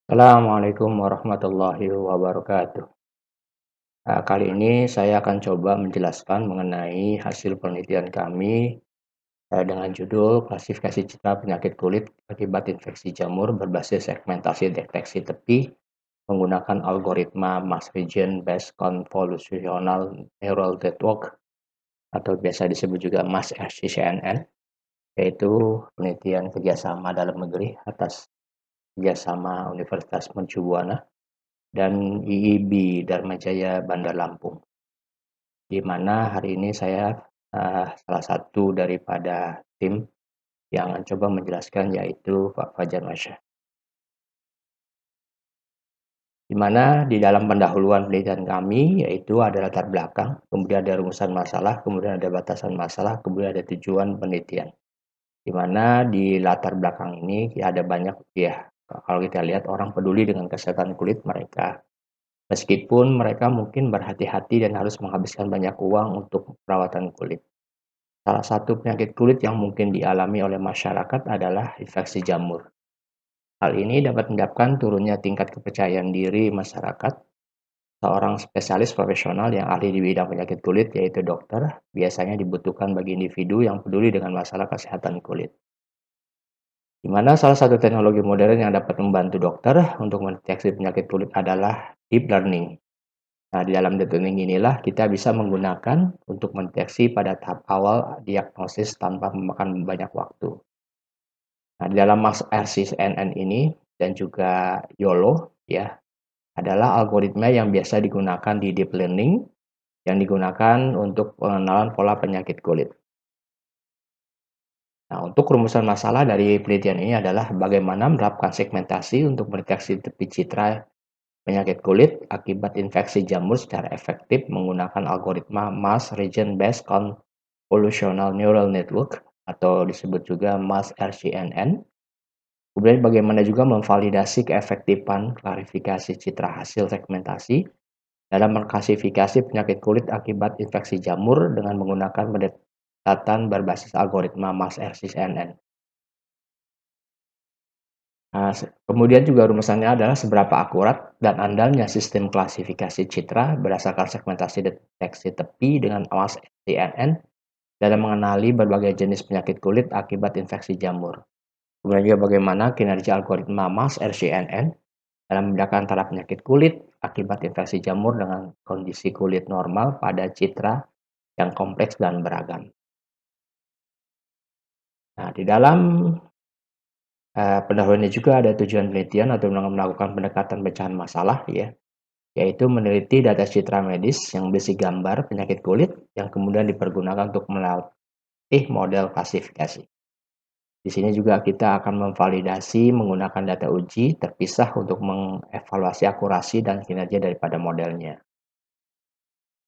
Assalamualaikum warahmatullahi wabarakatuh. Kali ini saya akan coba menjelaskan mengenai hasil penelitian kami dengan judul klasifikasi citra penyakit kulit akibat infeksi jamur berbasis segmentasi deteksi tepi menggunakan algoritma Mass Region Based Convolutional Neural Network atau biasa disebut juga MAS-RCCNN, yaitu penelitian kerjasama dalam negeri atas kerjasama Universitas Mercu Buana dan IIB Dharma Jaya Bandar Lampung, di mana hari ini saya salah satu daripada tim yang coba menjelaskan, yaitu Pak Fajar Masyah. Di mana di dalam pendahuluan penelitian kami yaitu ada latar belakang, kemudian ada rumusan masalah, kemudian ada batasan masalah, kemudian ada tujuan penelitian. Di mana di latar belakang ini ada banyak ya, kalau kita lihat orang peduli dengan kesehatan kulit mereka. Meskipun mereka mungkin berhati-hati dan harus menghabiskan banyak uang untuk perawatan kulit. Salah satu penyakit kulit yang mungkin dialami oleh masyarakat adalah infeksi jamur. Hal ini dapat menyebabkan turunnya tingkat kepercayaan diri masyarakat. Seorang spesialis profesional yang ahli di bidang penyakit kulit, yaitu dokter, biasanya dibutuhkan bagi individu yang peduli dengan masalah kesehatan kulit. Di mana salah satu teknologi modern yang dapat membantu dokter untuk mendeteksi penyakit kulit adalah deep learning. Nah, di dalam deep learning inilah kita bisa menggunakan untuk mendeteksi pada tahap awal diagnosis tanpa memakan banyak waktu. Nah, di dalam RCCNN ini dan juga YOLO ya adalah algoritma yang biasa digunakan di deep learning yang digunakan untuk pengenalan pola penyakit kulit. Nah, untuk rumusan masalah dari penelitian ini adalah bagaimana menerapkan segmentasi untuk mendeteksi tepi citra penyakit kulit akibat infeksi jamur secara efektif menggunakan algoritma Mass Region Based Convolutional Neural Network atau disebut juga MAS-RCNN. Kemudian bagaimana juga memvalidasi keefektifan klarifikasi citra hasil segmentasi dalam mengklasifikasi penyakit kulit akibat infeksi jamur dengan menggunakan pendekatan berbasis algoritma MAS-RCNN. Nah, kemudian juga rumusannya adalah seberapa akurat dan andalnya sistem klasifikasi citra berdasarkan segmentasi deteksi tepi dengan awas CNN dalam mengenali berbagai jenis penyakit kulit akibat infeksi jamur. Kemudian juga bagaimana kinerja algoritma MAS RCNN dalam membedakan antara penyakit kulit akibat infeksi jamur dengan kondisi kulit normal pada citra yang kompleks dan beragam. Nah, di dalam pendahuluannya juga ada tujuan penelitian atau melakukan pendekatan pecahan masalah ya, yaitu meneliti data citra medis yang berisi gambar penyakit kulit yang kemudian dipergunakan untuk melatih model klasifikasi. Di sini juga kita akan memvalidasi menggunakan data uji terpisah untuk mengevaluasi akurasi dan kinerja daripada modelnya.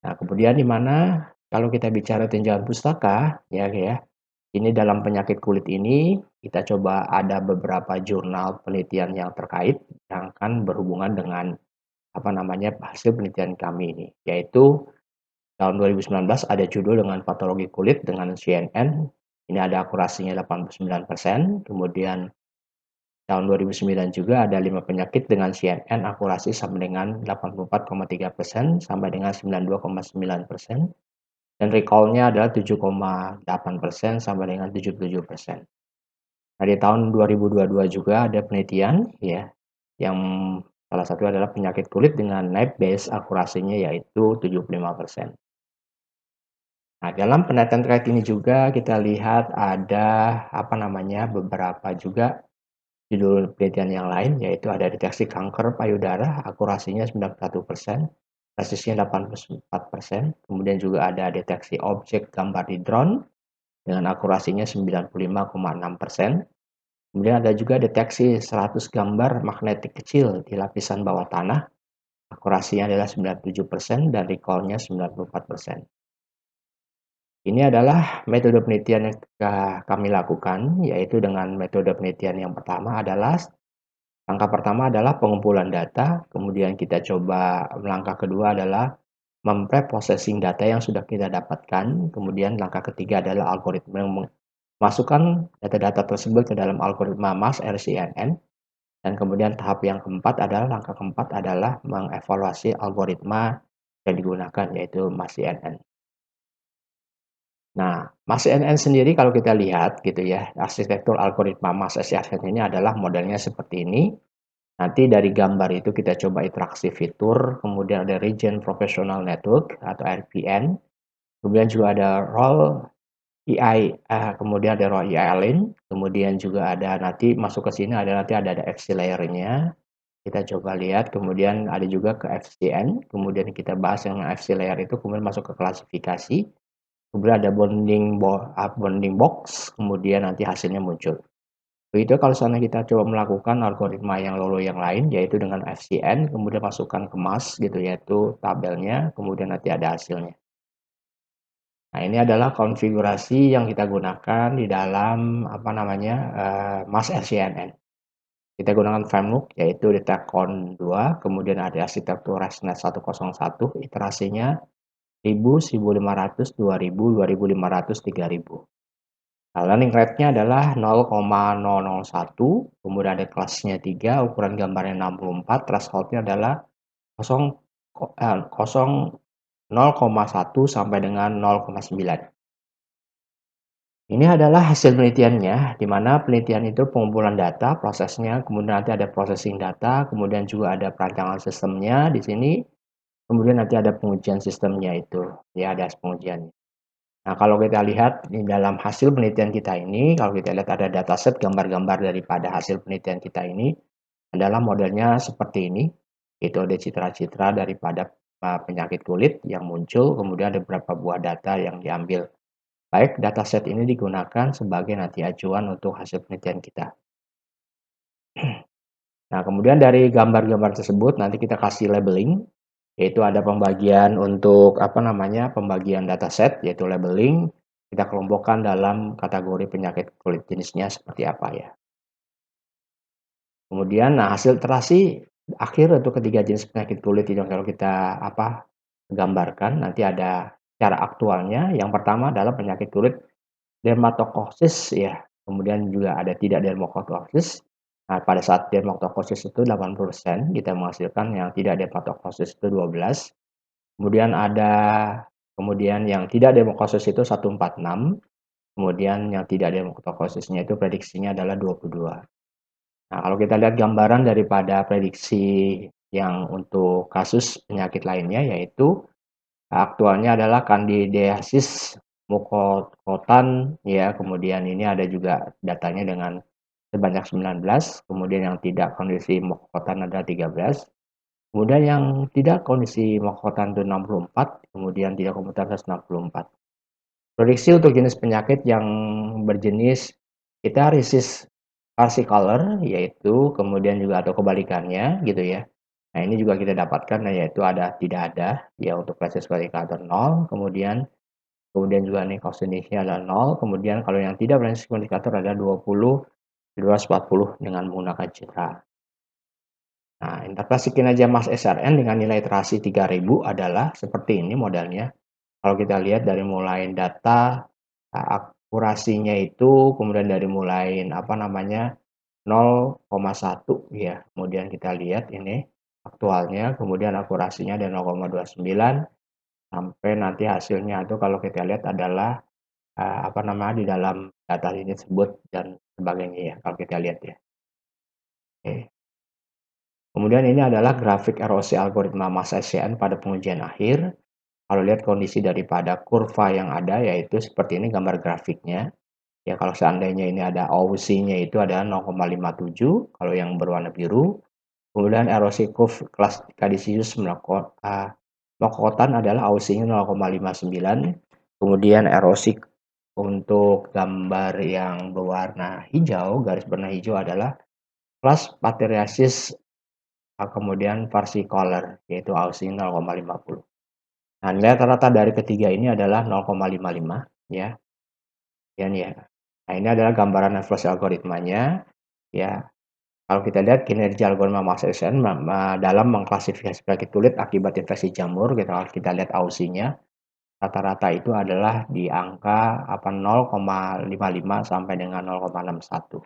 Nah, kemudian di mana kalau kita bicara tinjauan pustaka, ya, ini dalam penyakit kulit ini kita coba ada beberapa jurnal penelitian yang terkait yang akan berhubungan dengan hasil penelitian kami ini, yaitu tahun 2019 ada judul dengan patologi kulit dengan CNN, ini ada akurasinya 89%, kemudian tahun 2009 juga ada 5 penyakit dengan CNN akurasi sampai dengan 84,3% sampai dengan 92,9%, dan recall-nya adalah 7,8% sampai dengan 77%. Nah, di tahun 2022 juga ada penelitian ya, yang salah satu adalah penyakit kulit dengan NIPE base akurasinya yaitu 75%. Nah, dalam penelitian terkait ini juga kita lihat ada beberapa juga judul penelitian yang lain, yaitu ada deteksi kanker payudara akurasinya 91%, presisinya 84%, kemudian juga ada deteksi objek gambar di drone dengan akurasinya 95,6%. Kemudian ada juga deteksi 100 gambar magnetik kecil di lapisan bawah tanah, akurasinya adalah 97% dan recall-nya 94%. Ini adalah metode penelitian yang kami lakukan, yaitu dengan metode penelitian yang pertama adalah langkah pertama adalah pengumpulan data, kemudian kita coba langkah kedua adalah mempreprocessing data yang sudah kita dapatkan, kemudian langkah ketiga adalah algoritma yang memasukkan data-data tersebut ke dalam algoritma MAS RCNN, Dan kemudian tahap yang keempat adalah langkah keempat adalah mengevaluasi algoritma yang digunakan yaitu MAS-CNN. Nah, MAS-CNN sendiri kalau kita lihat gitu ya, arsitektur algoritma MAS-CNN ini adalah modelnya seperti ini. Nanti dari gambar itu kita coba interaksi fitur, kemudian ada Region Professional Network atau RPN, kemudian juga ada role EI, kemudian ada role EI Lane, kemudian juga ada nanti masuk ke sini ada FC layer-nya. Kita coba lihat, kemudian ada juga ke FCN, kemudian kita bahas yang FC layer itu, kemudian masuk ke klasifikasi, kemudian ada bounding box, kemudian nanti hasilnya muncul. Begitu kalau seandainya kita coba melakukan algoritma yang lolo yang lain, yaitu dengan FCN, kemudian masukkan ke MAS gitu, yaitu tabelnya, kemudian nanti ada hasilnya. Nah, ini adalah konfigurasi yang kita gunakan di dalam apa namanya MAS FCNN. Kita gunakan framework yaitu Detacon 2, kemudian ada arsitektur ResNet 101, iterasinya 1000, 1500, 2000, 2500, 3000. Nah, learning rate-nya adalah 0,001, kemudian ada kelasnya 3, ukuran gambarnya 64, threshold-nya adalah 0,1 sampai dengan 0,9. Ini adalah hasil penelitiannya, di mana penelitian itu pengumpulan data, prosesnya, kemudian nanti ada processing data, kemudian juga ada perancangan sistemnya di sini, kemudian nanti ada pengujian sistemnya itu, ya ada pengujiannya. Nah, kalau kita lihat di dalam hasil penelitian kita ini, kalau kita lihat ada dataset gambar-gambar daripada hasil penelitian kita ini, adalah modelnya seperti ini, itu ada citra-citra daripada penyakit kulit yang muncul, kemudian ada beberapa buah data yang diambil. Baik, dataset ini digunakan sebagai nanti acuan untuk hasil penelitian kita. Nah, kemudian dari gambar-gambar tersebut nanti kita kasih labeling, yaitu ada pembagian untuk apa namanya pembagian dataset, yaitu labeling. Kita kelompokkan dalam kategori penyakit kulit jenisnya seperti apa ya. Kemudian, nah hasil iterasi akhir untuk ketiga jenis penyakit kulit ini kalau kita gambarkan nanti ada cara aktualnya. Yang pertama adalah penyakit kulit dermatokosis ya, kemudian juga ada tidak dermatokosis. Nah, pada saat dermatokosis itu 80% kita menghasilkan, yang tidak dermatokosis itu 12. Kemudian yang tidak dermatokosis itu 146, kemudian yang tidak dermatokosisnya itu prediksinya adalah 22. Nah, kalau kita lihat gambaran daripada prediksi yang untuk kasus penyakit lainnya, yaitu aktualnya adalah kandidiasis mukotan ya, kemudian ini ada juga datanya dengan sebanyak 19, kemudian yang tidak kondisi mukotan ada 13, kemudian yang tidak kondisi mukotan itu 64, kemudian tidak komutan 164. Prediksi untuk jenis penyakit yang berjenis kita resist color yaitu kemudian juga atau kebalikannya gitu ya. Nah, ini juga kita dapatkan yaitu tidak ada ya untuk resist indikator 0, kemudian juga nih cost-nya adalah 0, kemudian kalau yang tidak resist indikator ada 20, 240 dengan menggunakan citra. Nah, interpretasi kinerja MAS SRN dengan nilai iterasi 3000 adalah seperti ini modelnya. Kalau kita lihat dari mulai data akurasinya itu, kemudian dari mulai apa namanya 0,1 ya, kemudian kita lihat ini aktualnya, kemudian akurasinya ada 0,29 sampai nanti hasilnya itu kalau kita lihat adalah apa namanya di dalam data ini tersebut dan sebagainya ya, kalau kita lihat ya. Oke. Kemudian ini adalah grafik erosi algoritma MAS SCN pada pengujian akhir. Kalau lihat kondisi daripada kurva yang ada yaitu seperti ini gambar grafiknya. Ya, kalau seandainya ini ada AUC-nya itu ada 0,57 kalau yang berwarna biru. Kemudian erosi curve kelas Cadicius Mokotan adalah AUC-nya 0,59. Kemudian erosi untuk gambar yang berwarna hijau, garis berwarna hijau adalah kelas Pateriasis kemudian versicolor yaitu AUC-nya 0,50. Nah, nilai rata-rata dari ketiga ini adalah 0,55 ya. Ya. Nah, ini adalah gambaran evaluasi algoritmanya ya. Kalau kita lihat kinerja algoritma MAS SCN dalam mengklasifikasi penyakit kulit akibat infeksi jamur, kita lihat AUC-nya rata-rata itu adalah di angka 0,55 sampai dengan 0,61.